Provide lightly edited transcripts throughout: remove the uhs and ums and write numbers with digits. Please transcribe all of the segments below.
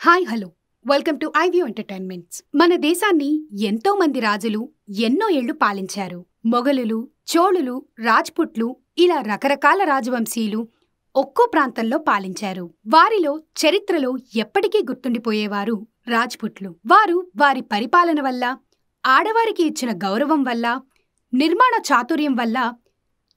Hi hello welcome to iView entertainments. మన దేశాన్ని ఎంతో మంది రాజులు ఎన్నో ఏళ్లు పాలించారు. మొఘలులు, చోళులు, రాజ్పుట్లు ఇలా రకరకాల రాజవంశీయులు ఒక్కో ప్రాంతంలో పాలించారు. వారిలో చరిత్రలో ఎప్పటికీ గుర్తుండిపోయేవారు రాజ్పుట్లు. వారు వారి పరిపాలన వల్ల, ఆడవారికి ఇచ్చిన గౌరవం వల్ల, నిర్మాణ చాతుర్యం వల్ల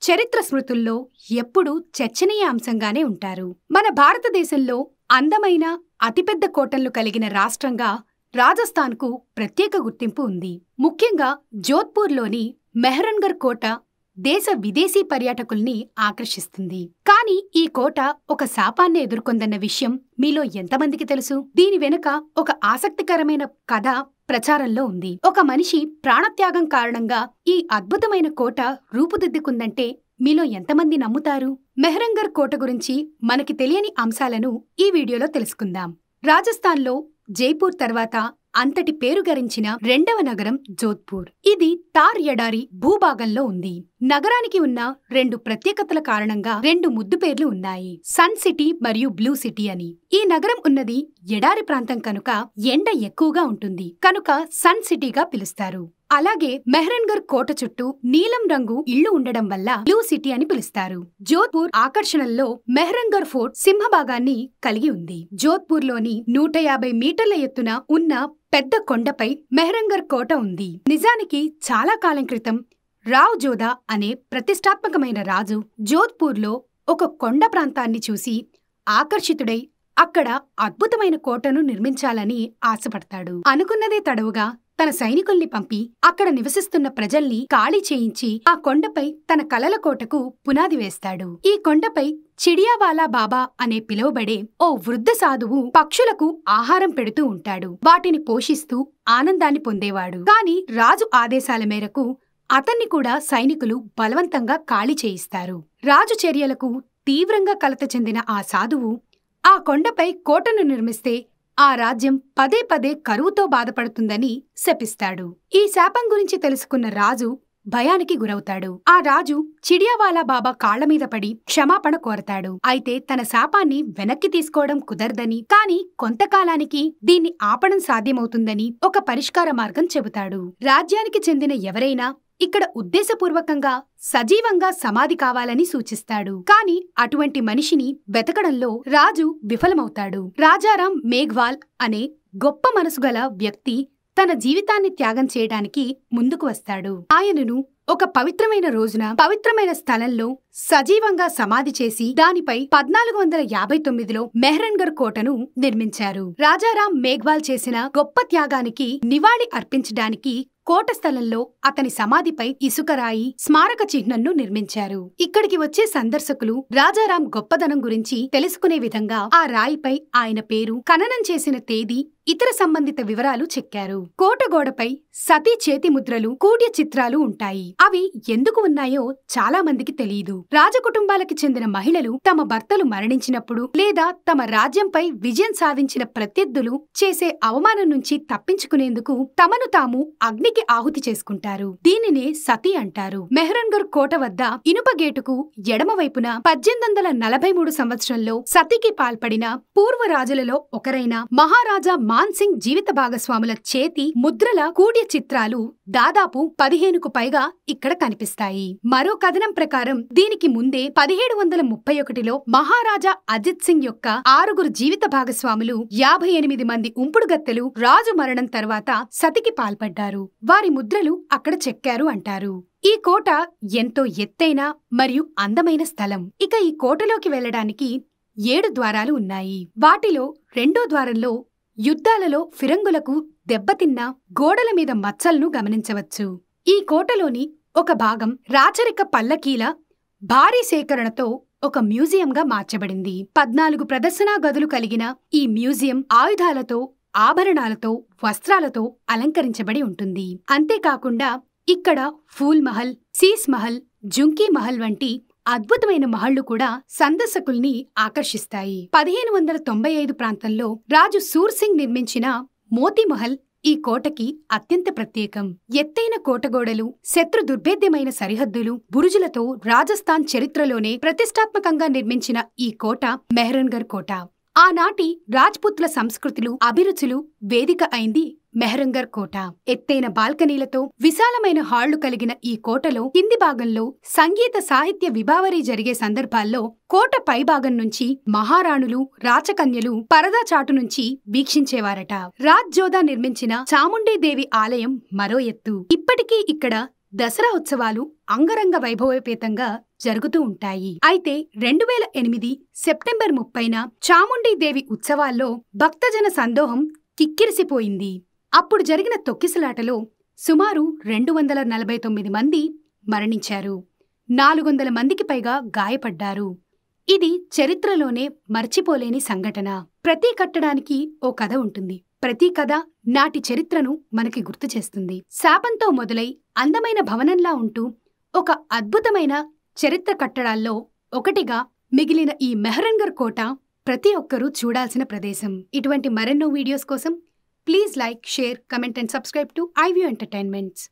చరిత్ర స్మృతుల్లో ఎప్పుడూ చర్చనీయాంశంగానే ఉంటారు. మన భారతదేశంలో అందమైన అతిపెద్ద కోటలు కలిగిన రాష్ట్రంగా రాజస్థాన్కు ప్రత్యేక గుర్తింపు ఉంది. ముఖ్యంగా జోధ్పూర్లోని మెహ్రన్గర్ కోట దేశ విదేశీ పర్యాటకుల్ని ఆకర్షిస్తుంది. కానీ ఈ కోట ఒక శాపాన్ని ఎదుర్కొందన్న విషయం మీలో ఎంతమందికి తెలుసు? దీని వెనుక ఒక ఆసక్తికరమైన కథ ప్రచారంలో ఉంది. ఒక మనిషి ప్రాణత్యాగం కారణంగా ఈ అద్భుతమైన కోట రూపుదిద్దుకుందంటే మీలో ఎంతమంది నమ్ముతారు? మెహ్రన్గర్ కోట గురించి మనకి తెలియని అంశాలను ఈ వీడియోలో తెలుసుకుందాం. రాజస్థాన్లో జైపూర్ తర్వాత అంతటి పేరుగరించిన రెండవ నగరం జోధ్పూర్. ఇది తార్ ఎడారి భూభాగంలో ఉంది. నగరానికి ఉన్న రెండు ప్రత్యేకతల కారణంగా రెండు ముద్దు పేర్లు ఉన్నాయి: సన్ సిటీ మరియు బ్లూ సిటీ అని. ఈ నగరం ఉన్నది ఎడారి ప్రాంతం కనుక ఎండ ఎక్కువగా ఉంటుంది కనుక సన్ సిటీగా పిలుస్తారు. అలాగే మెహ్రన్గర్ కోట చుట్టూ నీలం రంగు ఇళ్లు ఉండడం వల్ల బ్లూ సిటీ అని పిలుస్తారు. జోధ్పూర్ ఆకర్షణల్లో మెహ్రన్గర్ ఫోర్ట్ సింహభాగాన్ని కలిగి ఉంది. జోధ్పూర్లోని 150 మీటర్ల ఎత్తున ఉన్న పెద్ద కొండపై మెహ్రన్గర్ కోట ఉంది. నిజానికి చాలా కాలం క్రితం రావ్ జోదా అనే ప్రతిష్టాత్మకమైన రాజు జోధ్పూర్లో ఒక కొండ ప్రాంతాన్ని చూసి ఆకర్షితుడై అక్కడ అద్భుతమైన కోటను నిర్మించాలని ఆశపడతాడు. అనుకున్నదే తడవుగా తన సైనికుల్ని పంపి అక్కడ నివసిస్తున్న ప్రజల్ని ఖాళీ చేయించి ఆ కొండపై తన కలల కోటకు పునాది వేస్తాడు. ఈ కొండపై చిడియావాలా బాబా అనే పిలువబడే ఓ వృద్ధ సాధువు పక్షులకు ఆహారం పెడుతూ ఉంటాడు. వాటిని పోషిస్తూ ఆనందాన్ని పొందేవాడు. కాని రాజు ఆదేశాల మేరకు అతన్ని కూడా సైనికులు బలవంతంగా ఖాళీ చేయిస్తారు. రాజు చర్యలకు తీవ్రంగా కలత చెందిన ఆ సాధువు ఆ కొండపై కోటను నిర్మిస్తే ఆ రాజ్యం పదే పదే కరువుతో బాధపడుతుందని శపిస్తాడు. ఈ శాపం గురించి తెలుసుకున్న రాజు భయానికి గురవుతాడు. ఆ రాజు చిడియావాలా బాబా కాళ్లమీద పడి క్షమాపణ కోరతాడు. అయితే తన శాపాన్ని వెనక్కి తీసుకోవడం కుదరదని, కాని కొంతకాలానికి దీన్ని ఆపడం సాధ్యమవుతుందని ఒక పరిష్కార మార్గం చెబుతాడు. రాజ్యానికి చెందిన ఎవరైనా ఇక్కడ ఉద్దేశపూర్వకంగా సజీవంగా సమాధి కావాలని సూచిస్తాడు. కాని అటువంటి మనిషిని వెతకడంలో రాజు విఫలమవుతాడు. రాజారాం మేఘ్వాల్ అనే గొప్ప మనసుగల వ్యక్తి తన జీవితాన్ని త్యాగం చేయడానికి ముందుకు వస్తాడు. ఆయనను ఒక పవిత్రమైన రోజున పవిత్రమైన స్థలంలో సజీవంగా సమాధి చేసి దానిపై 1459లో మెహ్రన్గర్ కోటను నిర్మించారు. రాజారాం మేఘ్వాల్ చేసిన గొప్ప త్యాగానికి నివాళి అర్పించడానికి కోట స్థలంలో అతని సమాధిపై ఇసుకరాయి స్మారక చిహ్నంను నిర్మించారు. ఇక్కడికి వచ్చే సందర్శకులు రాజారాం గొప్పదనం గురించి తెలుసుకునే విధంగా ఆ రాయిపై ఆయన పేరు, ఖననం చేసిన తేదీ, ఇతర సంబంధిత వివరాలు చెక్కారు. కోట గోడపై సతీ చేతి ముద్రలు, కూడ్య చిత్రాలు ఉంటాయి. అవి ఎందుకు ఉన్నాయో చాలా మందికి తెలియదు. రాజకుటుంబాలకి చెందిన మహిళలు తమ భర్తలు మరణించినప్పుడు లేదా తమ రాజ్యంపై విజయం సాధించిన ప్రత్యర్థులు చేసే అవమానం నుంచి తప్పించుకునేందుకు తమను తాము అగ్నికి ఆహుతి చేసుకుంటారు. దీనినే సతీ అంటారు. మెహ్రన్గర్ కోట వద్ద ఇనుప గేటుకు ఎడమవైపున 1843 సంవత్సరంలో సతీకి పాల్పడిన పూర్వ రాజులలో ఒకరైన మహారాజా మాన్ సింగ్ జీవిత భాగస్వాముల చేతి ముద్రల కూడ్య చిత్రాలు దాదాపు 15కు పైగా ఇక్కడ కనిపిస్తాయి. మరో కథనం ప్రకారం దీనికి ముందే 1731లో మహారాజా అజిత్ సింగ్ యొక్క 6 జీవిత భాగస్వాములు 58 మంది ఉంపుడుగత్తెలు రాజు మరణం తర్వాత సతికి పాల్పడ్డారు. వారి ముద్రలు అక్కడ చెక్కారు అంటారు. ఈ కోట ఎంతో ఎత్తైన మరియు అందమైన స్థలం. ఇక ఈ కోటలోకి వెళ్లడానికి 7 ద్వారాలు ఉన్నాయి. వాటిలో రెండో ద్వారంలో యుద్ధాలలో ఫిరంగులకు దెబ్బతిన్న గోడల మీద మచ్చలను గమనించవచ్చు. ఈ కోటలోని ఒక భాగం రాచరిక పల్లకీల భారీ సేకరణతో ఒక మ్యూజియంగా మార్చబడింది. 14 ప్రదర్శనా గదులు కలిగిన ఈ మ్యూజియం ఆయుధాలతో, ఆభరణాలతో, వస్త్రాలతో అలంకరించబడి ఉంటుంది. అంతేకాకుండా ఇక్కడ ఫూల్ మహల్, శీస్ మహల్, జుంకీ మహల్ వంటి అద్భుతమైన మహళ్లు కూడా సందర్శకుల్ని ఆకర్షిస్తాయి. 1595 ప్రాంతంలో రాజు సూర్ సింగ్ నిర్మించిన మోతీ మహల్ ఈ కోటకి అత్యంత ప్రత్యేకం. ఎత్తైన కోటగోడలు, శత్రు దుర్భేద్యమైన సరిహద్దులు, బురుజులతో రాజస్థాన్ చరిత్రలోనే ప్రతిష్టాత్మకంగా నిర్మించిన ఈ కోట మెహ్రన్గర్ కోట. ఆనాటి రాజ్పుత్ల సంస్కృతులు అభిరుచులు వేదిక అయింది మెహరంగర్ కోట. ఎత్తైన బాల్కనీలతో విశాలమైన హాళ్లు కలిగిన ఈ కోటలో కింది భాగంలో సంగీత సాహిత్య విభావరి జరిగే సందర్భాల్లో కోట పైభాగం నుంచి మహారాణులు రాచకన్యలు పరదా చాటు నుంచి వీక్షించేవారట. రాజ్ జోదా నిర్మించిన చాముండీదేవి ఆలయం మరో ఎత్తు. ఇప్పటికీ ఇక్కడ దసరా ఉత్సవాలు అంగరంగ వైభవోపేతంగా జరుగుతూ ఉంటాయి. అయితే 2008 సెప్టెంబర్ 30న చాముండీదేవి ఉత్సవాల్లో భక్తజన సందోహం కిక్కిరిసిపోయింది. అప్పుడు జరిగిన తొక్కిసలాటలో సుమారు 249 మంది మరణించారు. 400 మందికి పైగా గాయపడ్డారు. ఇది చరిత్రలోనే మర్చిపోలేని సంఘటన. ప్రతి కట్టడానికి ఓ కథ ఉంటుంది. ప్రతి కథ నాటి చరిత్రను మనకి గుర్తు చేస్తుంది. శాపంతో మొదలై అందమైన భవనంలా ఉంటూ ఒక అద్భుతమైన చరిత్ర కట్టడాల్లో ఒకటిగా మిగిలిన ఈ మెహరంగర్ కోట ప్రతి ఒక్కరూ చూడాల్సిన ప్రదేశం. ఇటువంటి మరెన్నో వీడియోస్ కోసం please like, share, comment and subscribe to iView entertainments.